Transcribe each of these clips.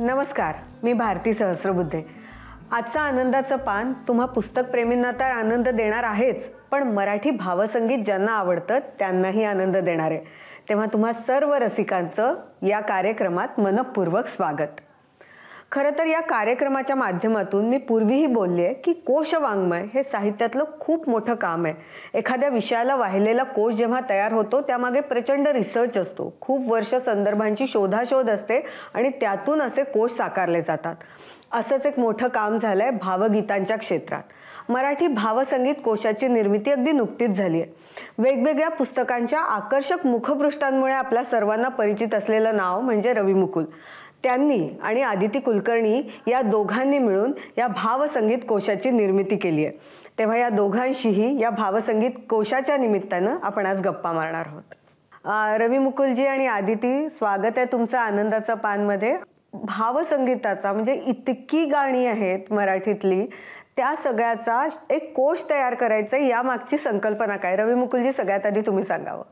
नमस्कार, मी भारती सहस्रबुद्धे। आजचा आनंदाचं पान तुम्हा पुस्तक प्रेमींना तर आनंद देणार आहेच, पण मराठी भावसंगीत ज्यांना आवडतं त्यांनाही आनंद देणार आहे। तेव्हा तुम्हा सर्व रसिकांचं या कार्यक्रमात मनपूर्वक स्वागत। खरं तर या कार्यक्रमाच्या माध्यमातून मी पूर्वीही बोलले आहे की कोशवाङ्मय हे साहित्यातलं खूप मोठं काम आहे। एखाद्या विषयाला वाहिलेला कोश जेव्हा तयार होतो त्यामागे प्रचंड रिसर्च असतो, खूप वर्ष संदर्भांची शोधाशोध असते आणि त्यातून असे कोश साकारले जातात। असंच एक मोठं काम झालंय भावगीतांच्या क्षेत्रात। मराठी भावसंगीत कोशाची निर्मिती अगदी नुकतीच झाली आहे। वेगवेगळ्या पुस्तकांच्या आकर्षक मुखपृष्ठांमुळे आपल्या सर्वांना परिचित असलेलं नाव म्हणजे रवी मुकुल। त्यांनी आणि आदिती कुलकर्णी या दोघांनी मिळून या भावसंगीत कोशाची निर्मिती केली आहे। तेव्हा या दोघांशीही या भावसंगीत कोशाच्या निमित्तानं आपण आज गप्पा मारणार आहोत। रवी मुकुलजी आणि आदिती, स्वागत आहे तुमचं आनंदाचा पानमध्ये। भावसंगीताचा म्हणजे इतकी गाणी आहेत मराठीतली, त्या सगळ्याचा एक कोश तयार करायचा या मागची संकल्पना काय? रवी मुकुलजी, सगळ्यात आधी तुम्ही सांगावं।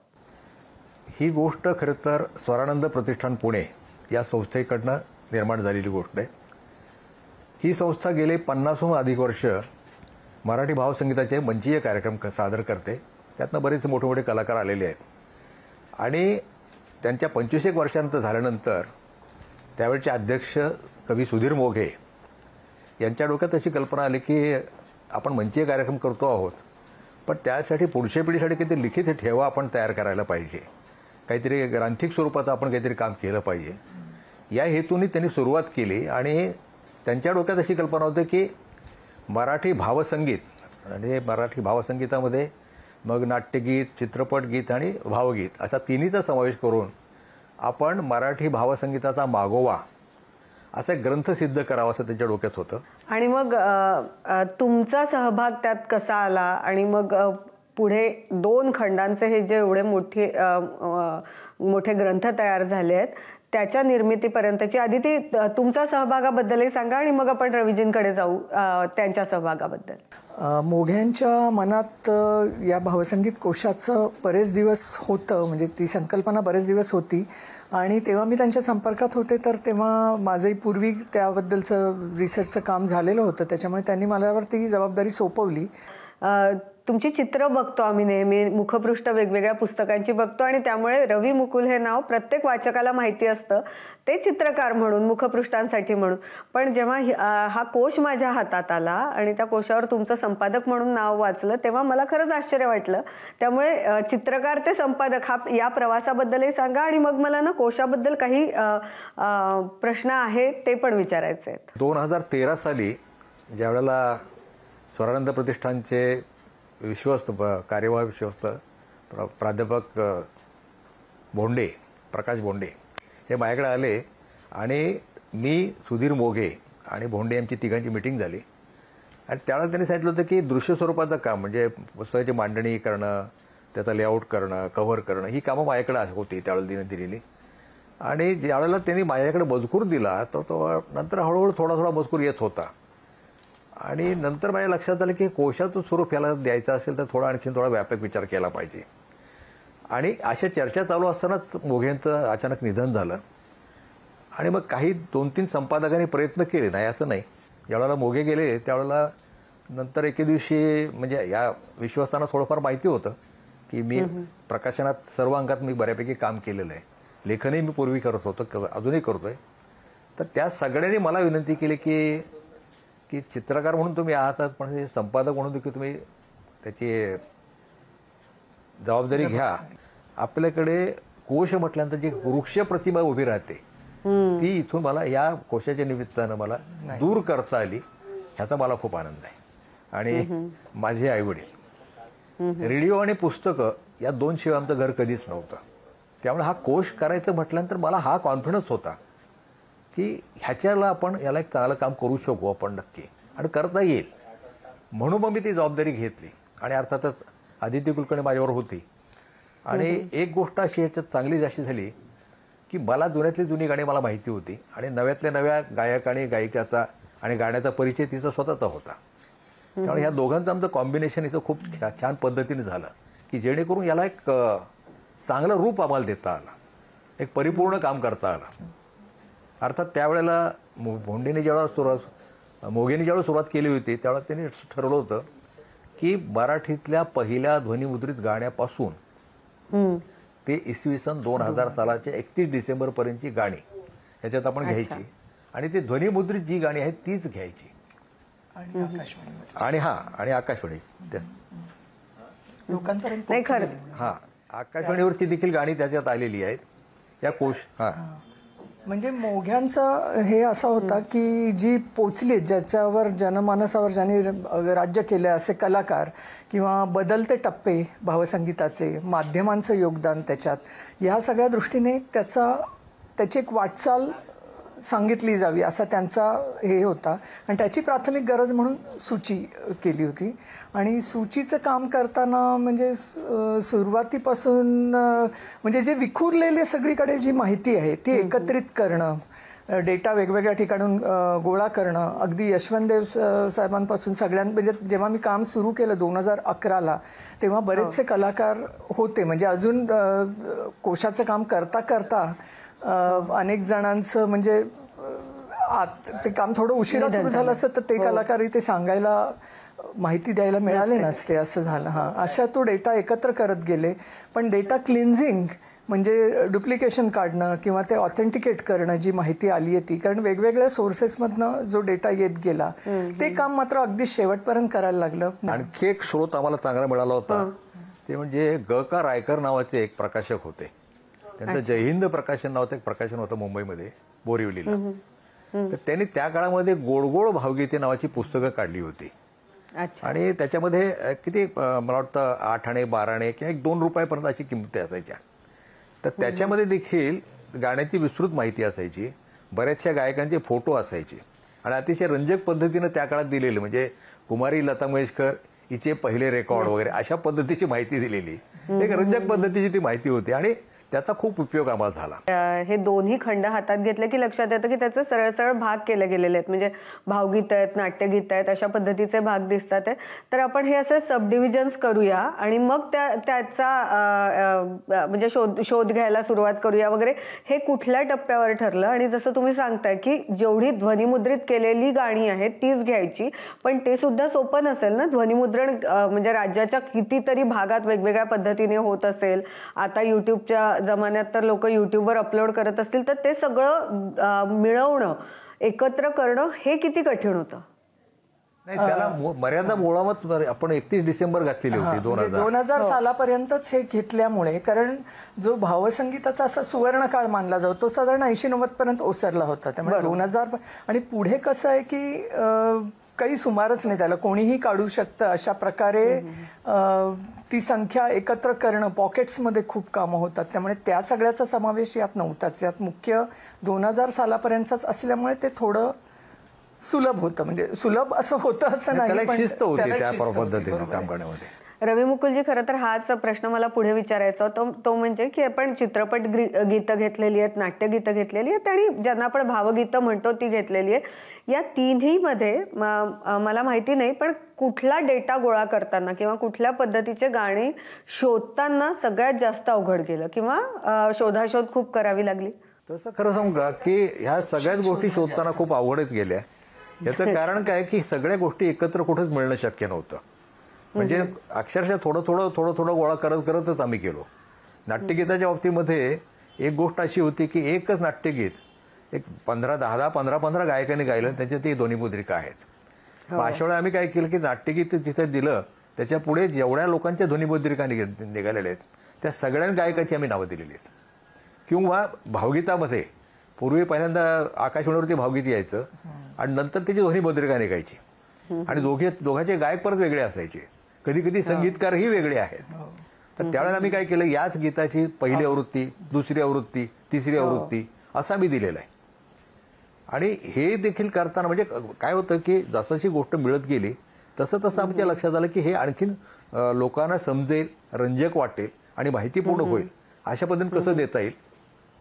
ही गोष्ट खरं तर स्वरानंद प्रतिष्ठान पुणे या संस्थेकडनं निर्माण झालेली गोष्ट आहे। ही संस्था गेले 50हून अधिक वर्ष मराठी भावसंगीताचे मंचीय कार्यक्रम सादर करते। त्यातनं बरेच मोठे मोठे कलाकार आलेले आहेत आणि त्यांच्या 25 वर्षांत झाल्यानंतर त्यावेळचे अध्यक्ष कवी सुधीर मोघे यांच्या डोक्यात अशी कल्पना आली की आपण मंचीय कार्यक्रम करतो आहोत, पण त्यासाठी पुढच्या पिढीसाठी काहीतरी लिखित ठेवा आपण तयार करायला पाहिजे, काहीतरी ग्रंथिक स्वरूपाचं आपण काहीतरी काम केलं पाहिजे। या हेतूने त्यांनी सुरुवात केली आणि त्यांच्या डोक्यात अशी कल्पना होती की मराठी भावसंगीत आणि मराठी भावसंगीतामध्ये मग नाट्यगीत, चित्रपट गीत आणि भावगीत असा तिन्हीचा समावेश करून आपण मराठी भावसंगीताचा मागोवा असा ग्रंथ सिद्ध करावा असं त्यांच्या डोक्यात होतं। आणि मग तुमचा सहभाग त्यात कसा आला आणि मग पुढे 2 खंडांचे हे जे एवढे मोठे ग्रंथ तयार झाले आहेत त्याच्या निर्मितीपर्यंतची आदिती तुमचा सहभागाबद्दलही सांगा आणि मग आपण रवीजींकडे जाऊ त्यांच्या सहभागाबद्दल। मोघ्यांच्या मनात या भावसंगीत कोशाचं बरेच दिवस होतं, म्हणजे ती संकल्पना बरेच दिवस होती आणि तेव्हा मी त्यांच्या संपर्कात होते, तर तेव्हा माझंही पूर्वी त्याबद्दलचं रिसर्चचं काम झालेलं होतं, त्याच्यामुळे त्यांनी मला ती जबाबदारी सोपवली। तुमची चित्र बघतो आम्ही नेहमी, मुखपृष्ठ वेगवेगळ्या पुस्तकांची बघतो आणि त्यामुळे रवी मुकुल हे नाव प्रत्येक वाचकाला माहिती असतं, ते चित्रकार म्हणून, मुखपृष्ठांसाठी म्हणून। पण जेव्हा हा कोश माझ्या हातात आला आणि त्या कोशावर तुमचं संपादक म्हणून नाव वाचलं तेव्हा मला खरंच आश्चर्य वाटलं। त्यामुळे चित्रकार ते संपादक हा या प्रवासाबद्दलही सांगा आणि मग मला ना कोशाबद्दल काही प्रश्न आहेत ते पण विचारायचे आहेत। 2013 साली ज्यावेळेला स्वरानंद प्रतिष्ठानचे विश्वस्त कार्यवाह विश्वस्त प्राध्यापक भोंडे, प्रकाश भोंडे हे माझ्याकडे आले आणि मी, सुधीर मोघे आणि भोंडे यांची तिघांची मीटिंग झाली आणि त्यावेळेला त्यांनी सांगितलं होतं की दृश्य स्वरूपाचं काम म्हणजे पुस्तकाची मांडणी करणं, त्याचा लेआउट करणं, कव्हर करणं ही कामं माझ्याकडे होती त्यावेळेला दिलेली। आणि ज्यावेळेला त्यांनी माझ्याकडे मजकूर दिला तो नंतर हळूहळू थोडा थोडा मजकूर येत होता आणि नंतर माझ्या लक्षात आलं की कोशाचं स्वरूप याला द्यायचं असेल तर आणखीन थोडा व्यापक विचार केला पाहिजे। आणि अशा चर्चा चालू असतानाच मोघेंचं अचानक निधन झालं आणि मग काही 2-3 संपादकांनी प्रयत्न केले, नाही असं नाही। ज्यावेळेला मोघे गेले त्यावेळेला नंतर एके दिवशी म्हणजे या विश्वासांना थोडंफार माहिती होतं की मी प्रकाशनात सर्व अंगात मी बऱ्यापैकी काम केलेलं आहे, लेखनही मी पूर्वी करत होतो, अजूनही करतोय। तर त्या सगळ्यांनी मला विनंती केली की चित्रकार म्हणून तुम्ही आहात, पण संपादक म्हणून देखील तुम्ही त्याची जबाबदारी घ्या। आपल्याकडे कोश म्हटल्यानंतर जी वृक्ष प्रतिमा उभी राहते ती इथून मला या कोशाच्या निमित्तानं मला दूर करता आली, ह्याचा मला खूप आनंद आहे। आणि माझे आईवडील, रेडिओ आणि पुस्तकं या 2 शिवाय आमचं घर कधीच नव्हतं, त्यामुळे हा कोश करायचं म्हटल्यानंतर मला हा कॉन्फिडन्स होता की ह्याच्याला आपण याला एक चांगलं काम करू शकू आपण नक्की आणि करता येईल, म्हणून मग मी ती जबाबदारी घेतली। आणि अर्थातच आदिती कुलकर्णी माझ्यावर होती आणि एक गोष्ट अशी ह्याच्यात चांगली जास्त झाली की मला जुन्यातली जुनी गाणी मला माहिती होती आणि नव्यातल्या नव्या गायक आणि गायिकाचा आणि गाण्याचा परिचय तिचा स्वतःचा होता। त्यामुळे ह्या दोघांचं आमचं कॉम्बिनेशन इथं खूप छान पद्धतीने झालं की जेणेकरून याला एक चांगलं रूप आम्हाला देता आलं, एक परिपूर्ण काम करता आलं। अर्थात त्यावेळेला भोंडेने मोघेने ज्यावेळेस सुरुवात केली होती त्यावेळेला त्यांनी ठरवलं होतं की मराठीतल्या पहिल्या ध्वनिमुद्रित गाण्यापासून ते इसवी सन 2000 सालाच्या 31 डिसेंबरपर्यंतची गाणी ह्याच्यात आपण घ्यायची आणि ते ध्वनिमुद्रित जी गाणी आहेत तीच घ्यायची आणि आकाशवाणी लोकांपर्यंत नाही खरं आकाशवाणीवरची देखील गाणी त्याच्यात आलेली आहेत या कोश. म्हणजे मोघ्यांचा हे असा होता की जी पोचली ज्याच्यावर जनमानसावर ज्यांनी राज्य केलं असे कलाकार किंवा बदलते टप्पे भावसंगीताचे, माध्यमांचं योगदान त्याच्यात, ह्या सगळ्या दृष्टीने त्याची एक वाटचाल सांगितली जावी असा त्यांचा हे होता आणि त्याची प्राथमिक गरज म्हणून सूची केली होती. आणि सूचीचं काम करताना म्हणजे सुरुवातीपासून म्हणजे जे विखुरलेले सगळीकडे जी माहिती आहे ती एकत्रित करणं, डेटा वेगवेगळ्या ठिकाणून गोळा करणं, अगदी यशवंत देव साहेबांपासून म्हणजे जेव्हा मी काम सुरू केलं 2011ला तेव्हा बरेचसे कलाकार होते. म्हणजे अजून कोशाचं काम करता करता अनेक जणांचं म्हणजे ते काम थोडं उशिरा सुरू झालं असतं तर ते कलाकार इथे सांगायला माहिती द्यायला मिळाले नसते असं झालं. अशा तो डेटा एकत्र करत गेले. पण डेटा क्लिन्झिंग म्हणजे डुप्लिकेशन काढणं किंवा ते ऑथेंटिकेट करणं जी माहिती आली आहे ती, कारण वेगवेगळ्या सोर्सेसमधनं जो डेटा येत गेला ते काम मात्र अगदी शेवटपर्यंत करायला लागलं. आणखी एक स्रोत आम्हाला चांगला मिळाला होता ते म्हणजे ग का रायकर नावाचे एक प्रकाशक होते. त्यांचं जयहिंद प्रकाशन नावाचं एक प्रकाशन होतं मुंबईमध्ये बोरिवलीला. तर त्यांनी त्या काळामध्ये गोड गोड भावगीते नावाची पुस्तकं काढली होती आणि त्याच्यामध्ये किती मला वाटतं 8 आणे 12 आणे किंवा 2 रुपयापर्यंत अशी किंमती असायच्या. तर त्याच्यामध्ये देखील गाण्याची विस्तृत माहिती असायची, बऱ्याचशा गायकांचे फोटो असायचे आणि अतिशय रंजक पद्धतीनं त्या काळात दिलेली म्हणजे कुमारी लता मंगेशकर हिचे पहिले रेकॉर्ड वगैरे अशा पद्धतीची माहिती दिलेली एक रंजक पद्धतीची ती माहिती होती आणि त्याचा खूप उपयोग आम्हाला झाला. हे दोन्ही खंड हातात घेतले की लक्षात येतं की त्याचे सरळ सरळ भाग केले गेलेले आहेत. म्हणजे भावगीत आहेत, नाट्यगीत आहेत, अशा पद्धतीचे भाग दिसतात. तर आपण हे असे सब डिव्हिजन्स करूया आणि मग त्याचा म्हणजे शोध घ्यायला सुरुवात करूया वगैरे. हे कुठल्या टप्प्यावर ठरलं? आणि जसं तुम्ही सांगताय की जेवढी ध्वनिमुद्रित केलेली गाणी आहेत तीच घ्यायची, पण ते सुद्धा सोपं नसेल ना. ध्वनिमुद्रण म्हणजे राज्याच्या कितीतरी भागात वेगवेगळ्या पद्धतीने होत असेल. आता युट्यूबच्या जमान्यात तर लोक युट्यूबवर अपलोड करत असतील तर ते सगळं मिळवणं, एकत्र करणं हे किती कठीण होतं. नाही त्याला मर्यादा मुळावत आपण 31 डिसेंबर घातलेली होती 2000 सालापर्यंतच हे घेतल्यामुळे, कारण जो भावसंगीताचा असा सुवर्ण काळ मानला जातो तो साधारण 80-90 पर्यंत ओसरला होता. त्यामुळे 2000 आणि पुढे कसं आहे की काही सुमारच नाही, त्याला कोणीही काढू शकतं अशा प्रकारे ती संख्या एकत्र करणं, पॉकेट्समध्ये खूप कामं होतात. त्यामुळे त्या सगळ्याचा समावेश यात नव्हताच. यात मुख्य 2000 सालापर्यंतच असल्यामुळे ते थोडं सुलभ होतं. म्हणजे सुलभ असं होतं असं नाही, पण शिस्त होती त्या पद्धतीने काम करण्यामध्ये. रवी मुकुलजी, खरं तर हाच प्रश्न मला पुढे विचारायचा होता. तो म्हणजे की आपण चित्रपट गीतं घेतलेली आहेत, नाट्यगीतं घेतलेली आहेत आणि ज्यांना आपण भावगीतं म्हणतो ती घेतलेली आहे. या तिन्हीमध्ये मला माहिती नाही, पण कुठला डेटा गोळा करताना किंवा कुठल्या पद्धतीचे गाणी शोधताना सगळ्यात जास्त अवघड गेलं किंवा शोधाशोध खूप करावी लागली? तसं खरं सांगू का की ह्या सगळ्याच गोष्टी शोधताना खूप अवघडच गेल्या. याचं कारण काय की सगळ्या गोष्टी एकत्र कुठेच मिळणं शक्य नव्हतं. म्हणजे अक्षरशः थोडं थोडं गोळा करतच आम्ही गेलो. नाट्यगीताच्या बाबतीमध्ये एक गोष्ट अशी होती की एकच नाट्यगीत एक 15 गायकांनी गायलं, त्याच्यात ती ध्वनिमुद्रिका आहेत. अशा वेळेला आम्ही काय केलं की नाट्यगीत जिथे दिलं त्याच्या पुढे जेवढ्या लोकांच्या ध्वनिमुद्रिका निघालेल्या आहेत त्या सगळ्या गायकांची आम्ही नावं दिलेली आहेत. किंवा भावगीतामध्ये पूर्वी पहिल्यांदा आकाशवाणीवरती भावगीत यायचं आणि नंतर त्याची ध्वनिमुद्रिका निघायची आणि दोघांचे गायक परत वेगळे असायचे. कधी कधी संगीतकारही वेगळे आहेत. तर त्यावेळेला आम्ही काय केलं, याच गीताची पहिली आवृत्ती, दुसरी आवृत्ती, तिसरी आवृत्ती असा मी दिलेला आहे. आणि हे देखील करताना म्हणजे काय होतं की जशी गोष्ट मिळत गेली तसं आमच्या लक्षात आलं की हे आणखीन लोकांना समजेल, रंजक वाटेल आणि माहितीपूर्ण होईल अशा पद्धतीने कसं देता येईल,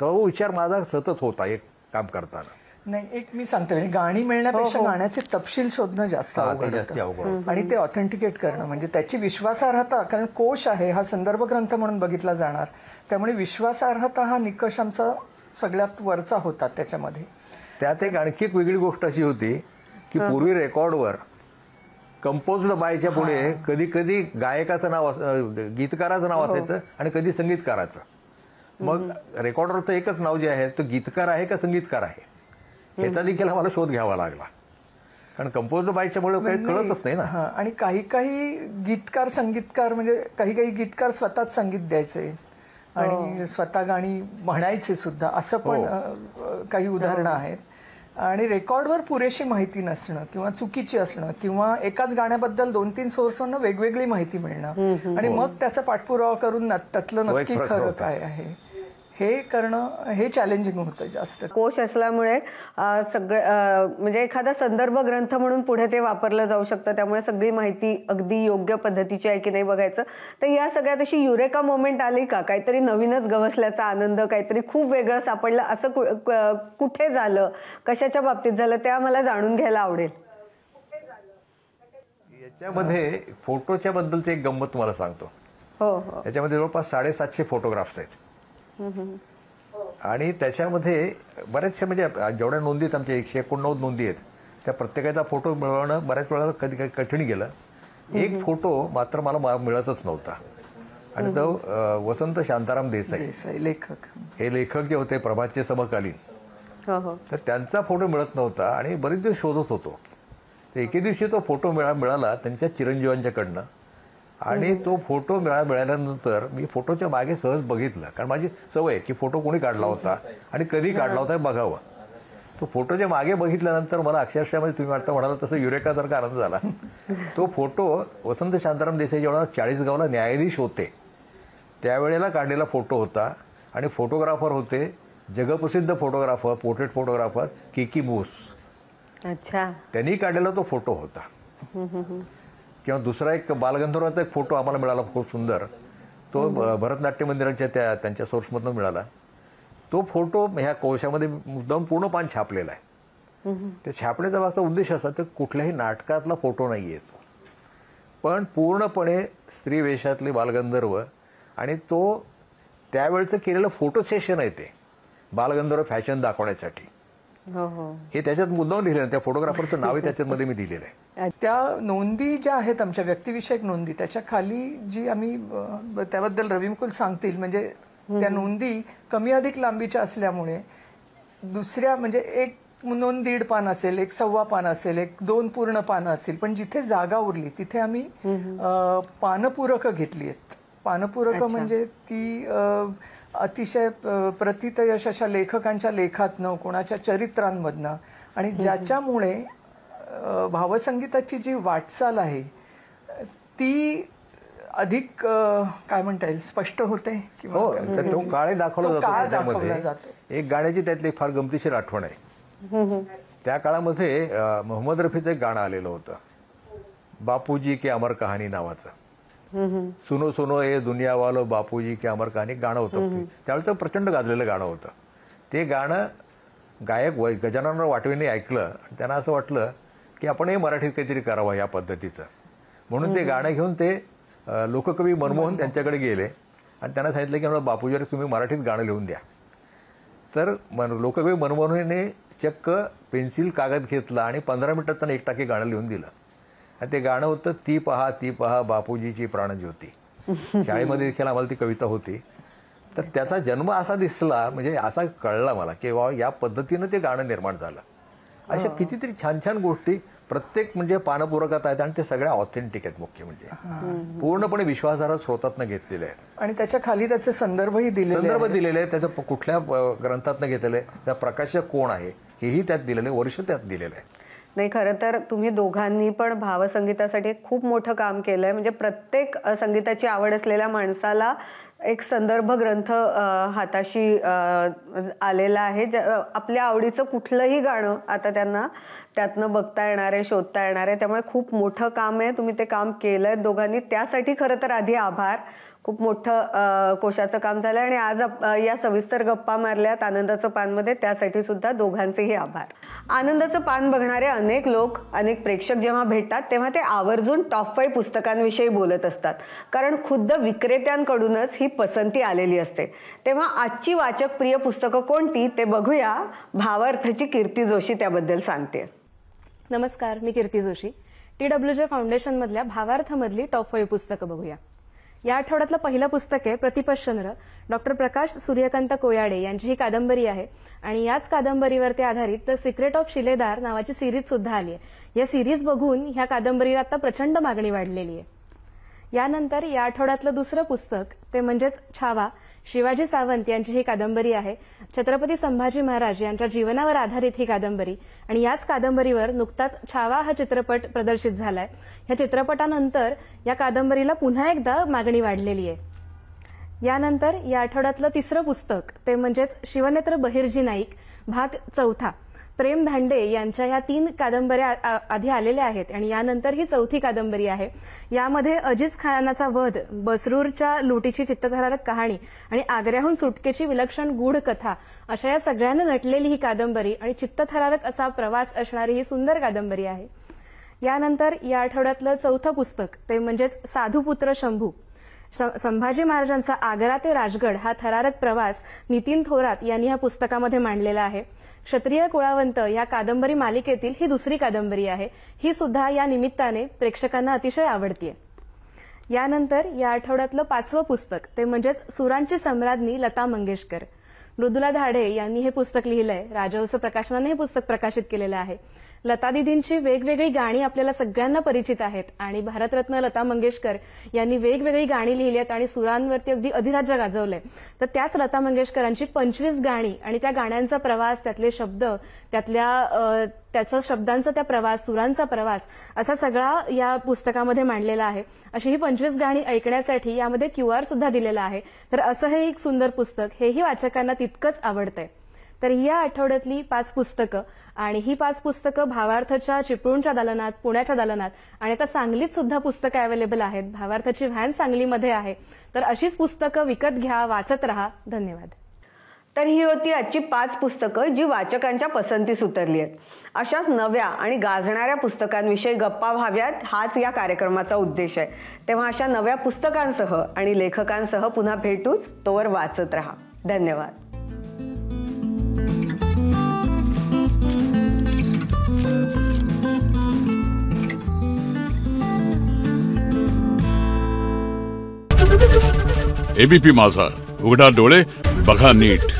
तो विचार माझा सतत होता एक काम करताना. नाही, एक मी सांगते, गाणी मिळण्यापेक्षा गाण्याचे तपशील शोधणं जास्त अवघड आणि ते ऑथेंटिकेट करणं म्हणजे त्याची विश्वासार्हता. कारण कोश आहे हा संदर्भ ग्रंथ म्हणून बघितला जाणार, त्यामुळे विश्वासार्हता हा निकष आमचा सगळ्यात वरचा होता त्याच्यामध्ये. त्यात एक आणखी एक वेगळी गोष्ट अशी होती की पूर्वी रेकॉर्डवर कंपोज्ड बायच्या पुढे कधी कधी गायकाचं नाव गीतकाराचं नाव असायचं आणि कधी संगीतकाराचं. मग रेकॉर्डरचं एकच नाव जे आहे तो गीतकार आहे का संगीतकार आहे याचा देखील आम्हाला शोध घ्यावा लागला, कारण कंपोज्ड बायच्यामुळे काही कळतच नाही ना. आणि काही काही गीतकार संगीतकार म्हणजे काही काही गीतकार स्वतःच संगीत द्यायचे आणि स्वतः गाणी म्हणायचे सुद्धा, असं पण काही उदाहरणं आहेत. आणि रेकॉर्डवर पुरेशी माहिती नसणं किंवा चुकीची असणं किंवा एकाच गाण्याबद्दल 2-3 सोर्सवरनं वेगवेगळी माहिती मिळणं आणि मग त्याचा पाठपुरावा करून त्यातलं नक्की खरं काय आहे हे करणं, हे चॅलेंजिंग होतं जास्त. कोश असल्यामुळे सगळं म्हणजे एखादा संदर्भ ग्रंथ म्हणून पुढे ते वापरलं जाऊ शकतं, त्यामुळे सगळी माहिती अगदी योग्य पद्धतीची आहे की नाही बघायचं. तर या सगळ्यात अशी युरेका मोमेंट आली का, काहीतरी नवीनच गवसल्याचा आनंद, काहीतरी खूप वेगळं सापडलं, असं कुठे झालं, कशाच्या बाबतीत झालं, ते आम्हाला जाणून घ्यायला आवडेल. याच्यामध्ये फोटोच्या बद्दलची एक गंमत तुम्हाला सांगतो. हो हो. याच्यामध्ये जवळपास 750 फोटोग्राफ्स आहेत आणि त्याच्यामध्ये बऱ्याचशा म्हणजे जेवढ्या नोंदी आहेत आमच्या 189 नोंदी आहेत त्या प्रत्येकाचा फोटो मिळवणं बऱ्याच वेळा कधी काही कठीण गेलं. एक फोटो मात्र मला मिळतच नव्हता आणि तो वसंत शांताराम देसाई लेखक, हे लेखक जे होते प्रभातचे समकालीन, तर त्यांचा फोटो मिळत नव्हता आणि बरेच दिवस शोधत होतो. तर एके दिवशी तो फोटो मिळाला त्यांच्या चिरंजीवांच्याकडनं आणि तो फोटो मिळाल्यानंतर मी फोटोच्या मागे सहज बघितलं, कारण माझी सवय की फोटो कोणी काढला होता आणि कधी काढला होता हे बघावं. तो फोटोच्या मागे बघितल्यानंतर मला अक्षरशः म्हणजे तुम्ही वाटतं म्हणाला तसं युरेकासारखा आनंद झाला. तो फोटो वसंत शांताराम देसाई जेव्हा 40गावला न्यायाधीश होते त्यावेळेला काढलेला फोटो होता आणि फोटोग्राफर होते जगप्रसिद्ध फोटोग्राफर, पोर्ट्रेट फोटोग्राफर के बोस. अच्छा. त्यांनी काढलेला तो फोटो होता. किंवा दुसरा एक बालगंधर्वाचा एक फोटो आम्हाला मिळाला खूप सुंदर, तो भरतनाट्य मंदिराच्या त्यांच्या सोर्समधून मिळाला. तो फोटो ह्या कोशामध्ये मुद्दाम पूर्ण पान छापलेला आहे. ते छापण्याचा मागचा उद्देश असा तर कुठल्याही नाटकातला फोटो नाही येतो, पण पूर्णपणे स्त्री वेशातले बालगंधर्व आणि तो त्यावेळचं केलेलं फोटो सेशन आहे ते बालगंधर्व फॅशन दाखवण्यासाठी. हे त्याच्यात मुद्दाम लिहिलं, त्या फोटोग्राफरचं नावही त्याच्यामध्ये मी दिलेलं आहे. त्या नोंदी ज्या आहेत आमच्या व्यक्तिविषयक नोंदी, त्याच्या खाली जी आम्ही त्याबद्दल रविमुकुल सांगतील, म्हणजे त्या नोंदी कमी अधिक लांबीच्या असल्यामुळे दुसऱ्या म्हणजे एक नोंद 1.5 पान असेल, 1 पान असेल, 1-2 पूर्ण पानं असेल, पण जिथे जागा उरली तिथे आम्ही पानपूरक घेतली आहेत. पानपूरक म्हणजे ती अतिशय प्रतितयश अशा लेखकांच्या लेखातनं, कोणाच्या चरित्रांमधनं आणि ज्याच्यामुळे भावसंगीताची जी वाटचाल आहे ती अधिक काय म्हणता येईल स्पष्ट होते. हो, तो काळ दाखवला जातो त्याच्यामध्ये. एक गाण्याची त्यातली फार गमतीशीर आठवण आहे. त्या काळामध्ये मोहम्मद रफीचं एक गाणं आलेलं होतं, बापूजी की अमर कहाणी नावाचं. सुनो सुनो ए दुनिया वालो बापूजी की अमर कहाणी गाणं होतं. त्यावेळेचं प्रचंड गाजलेलं गाणं होतं. ते गाणं गायक गजाननराव वाटवेंनी ऐकलं आणि त्यांना असं वाटलं की आपण हे मराठीत काहीतरी करावं या पद्धतीचं, म्हणून ते गाणं घेऊन ते लोककवी मनमोहन त्यांच्याकडे गेले आणि त्यांना सांगितलं की मला बापूजी तुम्ही मराठीत गाणं लिहून द्या. तर लोककवी मनमोहनने चक्क पेन्सिल कागद घेतला आणि 15 मिनिटात त्यांना 1 टाके गाणं लिहून दिलं. आणि ते गाणं होतं ती पहा बापूजीची प्राणज्योती. शाळेमध्ये देखील आम्हाला ती कविता होती. तर त्याचा जन्म असा दिसला, म्हणजे असा कळला मला की वा या पद्धतीनं ते गाणं निर्माण झालं. अशा कितीतरी छान छान गोष्टी प्रत्येक म्हणजे पानपूरकात आहेत आणि ते सगळ्या ऑथेंटिक आहेत. मुख्य म्हणजे पूर्णपणे विश्वासार्ह स्रोतातनं घेतलेले आहेत आणि त्याच्या खाली त्याचे संदर्भही दिलेले आहेत. त्याचं कुठल्या ग्रंथातनं घेतलेलं आहे, त्या प्रकाशक कोण आहे हेही त्यात दिलेलं आहे, वर्ष त्यात दिलेलं आहे. नाही, खरं तर तुम्ही दोघांनी पण भावसंगीतासाठी खूप मोठं काम केलं आहे. म्हणजे प्रत्येक संगीताची आवड असलेल्या माणसाला एक संदर्भ ग्रंथ हाताशी आलेला आहे. आपल्या आवडीचं कुठलंही गाणं आता त्यांना त्यातनं बघता येणार आहे, शोधता येणार आहे. त्यामुळे खूप मोठं काम आहे, तुम्ही ते काम केलं आहे दोघांनी. त्यासाठी खरं तर आधी आभार. खूप मोठं कोशाचं काम झालं आणि आज या सविस्तर गप्पा मारल्यात आनंदाचं पानमध्ये, त्यासाठी सुद्धा दोघांचेही आभार. आनंदाचं पान बघणारे अनेक लोक, अनेक प्रेक्षक जेव्हा भेटतात तेव्हा ते आवर्जून टॉप 5 पुस्तकांविषयी बोलत असतात, कारण खुद्द विक्रेत्यांकडूनच ही पसंती आलेली असते. तेव्हा आजची वाचक प्रिय पुस्तकं कोणती ते बघूया. भावार्थची कीर्ती जोशी त्याबद्दल सांगते. नमस्कार, मी कीर्ती जोशी. TWJ फाउंडेशनमधल्या भावार्थमधली टॉप 5 पुस्तकं बघूया. या आठवड्यातलं पहिलं पुस्तक आहे प्रतिपश्चंद्र. डॉक्टर प्रकाश सूर्यकांत कोयाडे यांची ही कादंबरी आहे आणि याच कादंबरीवरती आधारित द सिक्रेट ऑफ शिलेदार नावाची सिरीज सुद्धा आली आहे. या सिरीज बघून ह्या कादंबरीला आता प्रचंड मागणी वाढलेली आहे. यानंतर या आठवड्यातलं दुसरं पुस्तक ते म्हणजेच छावा. शिवाजी सावंत यांची ही कादंबरी आहे. छत्रपती संभाजी महाराज यांच्या जीवनावर आधारित ही कादंबरी आणि याच कादंबरीवर नुकताच छावा हा चित्रपट प्रदर्शित झालाय. ह्या चित्रपटानंतर या कादंबरीला पुन्हा एकदा मागणी वाढलेली आहे. यानंतर या आठवड्यातलं तिसरं पुस्तक ते म्हणजेच शिवनेत्र बहिर्जी नाईक भाग 4. प्रेम धांडे यांच्या ह्या 3 कादंबऱ्या आधी आलेल्या आहेत आणि यानंतर ही 4थी कादंबरी आहे. यामध्ये अजीज खानाचा वध, बसरूरच्या लुटीची चित्तथरारक कहाणी आणि आग्र्याहून सुटकेची विलक्षण गूढ कथा अशा या सगळ्यांना नटलेली ही कादंबरी आणि चित्तथरारक असा प्रवास असणारी ही सुंदर कादंबरी आहे. यानंतर या आठवड्यातलं 4थं पुस्तक ते म्हणजेच साधुपुत्र शंभू. संभाजी महाराजांचा आग्रा ते राजगड हा थरारक प्रवास नितीन थोरात यांनी या पुस्तकामध्ये मांडलेला आहे. क्षत्रिय कुळावंत या कादंबरी मालिकेतील ही दुसरी कादंबरी आहे. ही सुद्धा या निमित्ताने प्रेक्षकांना अतिशय आवडतीये. यानंतर या आठवड्यातलं 5वं पुस्तक ते म्हणजेच सुरांची सम्राज्ञी लता मंगेशकर. मृदुला धाडे यांनी हे पुस्तक लिहिलंय. राजहंस प्रकाशनाने हे पुस्तक प्रकाशित केलेलं आहे. लता दीदींची वेगवेगळी गाणी आपल्याला सगळ्यांना परिचित आहेत आणि भारतरत्न लता मंगेशकर यांनी वेगवेगळी गाणी लिहिली आहेत आणि सुरांवरती अगदी अधिराज्य गाजवलंय. तर त्याच लता मंगेशकरांची 25 गाणी आणि त्या गाण्यांचा प्रवास, त्यातले शब्द, त्याचा शब्दांचा त्या प्रवास, सुरांचा प्रवास असा सगळा या पुस्तकामध्ये मांडलेला आहे. अशी ही 25 गाणी ऐकण्यासाठी यामध्ये QR सुद्धा दिलेला आहे. तर असं हे एक सुंदर पुस्तक, हेही वाचकांना तितकंच आवडतंय. तर या आठवड्यातली 5 पुस्तकं आणि ही 5 पुस्तकं भावार्थच्या चिपळूणच्या दालनात, पुण्याच्या दालनात आणि आता सांगलीत सुद्धा पुस्तकं अवेलेबल आहेत. भावार्थची व्हॅन सांगलीमध्ये आहे. तर अशीच पुस्तकं विकत घ्या, वाचत राहा. धन्यवाद. तर ही होती आजची 5 पुस्तकं जी वाचकांच्या पसंतीस उतरली आहेत. अशाच नव्या आणि गाजणाऱ्या पुस्तकांविषयी गप्पा व्हाव्यात हाच या कार्यक्रमाचा उद्देश आहे. तेव्हा अशा नव्या पुस्तकांसह आणि लेखकांसह पुन्हा भेटूच. तोवर वाचत राहा. धन्यवाद. ABP माझा, उघडा डोळे बघा नीट.